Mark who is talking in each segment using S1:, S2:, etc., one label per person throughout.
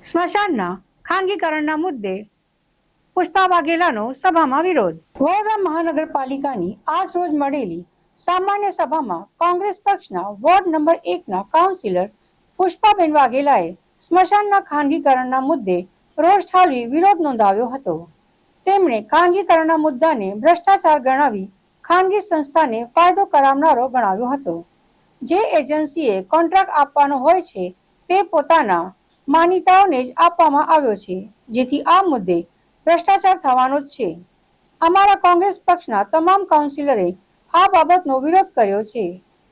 S1: સ્મશાનના ખાનગીકરણના મુદ્દે પુષ્પા વાઘેલાનો સભામાં વિરોધ. વડોદરા મહાનગરપાલિકાની આજ રોજ મળેલી સામાન્ય સભામાં કોંગ્રેસ પક્ષના વોર્ડ નંબર 1ના કાઉન્સિલર પુષ્પાબેન વાઘેલાએ સ્મશાનના ખાનગીકરણના મુદ્દે રોષ ઠાલવી વિરોધ નોંધાવ્યો હતો. તેમણે ખાનગીકરણના મુદ્દાને ભ્રષ્ટાચાર ગણાવી ખાનગી સંસ્થાને ફાયદો કરાવનારો ગણાવ્યો હતો. જે એજન્સીએ કોન્ટ્રાક્ટ આપવાનો હોય છે તે પોતાના માનીતાઓને જ આપવામાં આવ્યો છે, જેથી આ મુદ્દે ભ્રષ્ટાચાર થવાનો જ છે. અમારા કોંગ્રેસ પક્ષના તમામ કાઉન્સિલરે આ બાબતનો વિરોધ કર્યો છે.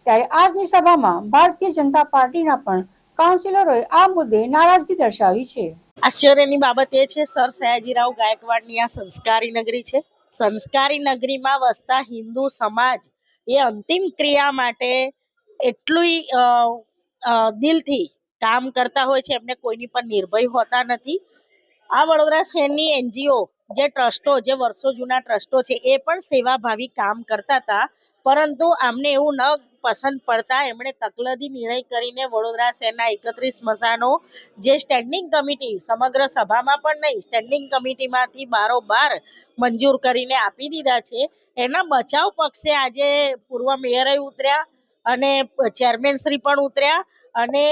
S1: ત્યારે આજની સભામાં ભારતીય જનતા પાર્ટીના પણ કાઉન્સિલરોએ આ મુદ્દે નારાજગી દર્શાવી છે.
S2: આશ્ચર્યની બાબત એ છે, સર સયાજીરાવ ગાયકવાડની આ સંસ્કારી નગરી છે. સંસ્કારી નગરીમાં વસતા હિન્દુ સમાજ એ અંતિમ ક્રિયા માટે એટલું દિલથી કામ કરતા હોય છે, એમને કોઈની પર નિર્ભય હોતા નથી. આ વડોદરા શહેરની એનજીઓ જે ટ્રસ્ટો, જે વર્ષો જૂના ટ્રસ્ટો છે, એ પણ સેવાભાવી કામ કરતા હતા, પરંતુ આમને એવું ન પસંદ પડતા એમણે તકલદી નિર્ણય કરીને વડોદરા શહેરના 31 સ્મશાનો જે સ્ટેન્ડિંગ કમિટી, સમગ્ર સભામાં પણ નહીં, સ્ટેન્ડિંગ કમિટીમાંથી બારોબાર મંજૂર કરીને આપી દીધા છે. એના બચાવ પક્ષે આજે પૂર્વ મેયરે ઉતર્યા અને ચેરમેન શ્રી પણ ઉતર્યા અને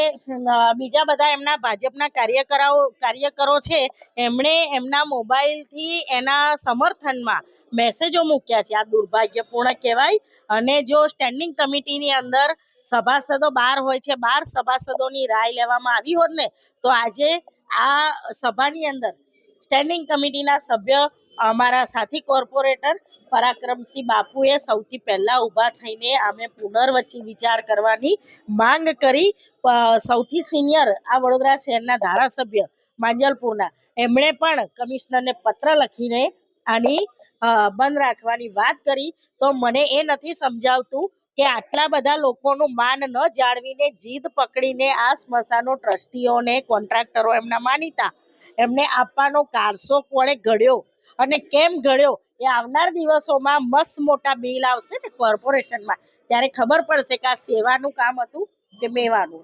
S2: બીજા બધા એમના ભાજપના કાર્યકરો છે, એમણે એમના મોબાઈલથી એના સમર્થનમાં મેસેજો મૂક્યા છે. આ દુર્ભાગ્યપૂર્ણ કહેવાય. અને જો સ્ટેન્ડિંગ કમિટીની અંદર સભાસદો 12 હોય છે, 12 સભાસદોની રાય લેવામાં આવી હોત ને તો આજે આ સભાની અંદર સ્ટેન્ડિંગ કમિટીના સભ્ય અમારા સાથી કોર્પોરેટર પરાક્રમસિંહ બાપુએ સૌથી પહેલા ઊભા થઈને અમે પુનર્વિચાર કરવાની માંગ કરી. સૌથી સિનિયર આ વડોદરા શહેરના ધારાસભ્ય માંજલપુરના, એમણે પણ કમિશનરને પત્ર લખીને આની બંધ રાખવાની વાત કરી. તો મને એ નથી સમજાવતું કે આટલા બધા લોકોનું માન ન જાળવીને જીદ પકડીને આ સ્મશાનો ટ્રસ્ટીઓને, કોન્ટ્રાક્ટરો, એમના માનીતા, એમને આપવાનો કારસો કોણે ઘડ્યો અને કેમ ઘડ્યો એ આવનાર દિવસોમાં મસ્ત મોટા બિલ આવશે ને કોર્પોરેશનમાં, ત્યારે ખબર પડશે કે આ સેવાનું કામ હતું કે મેવાનું.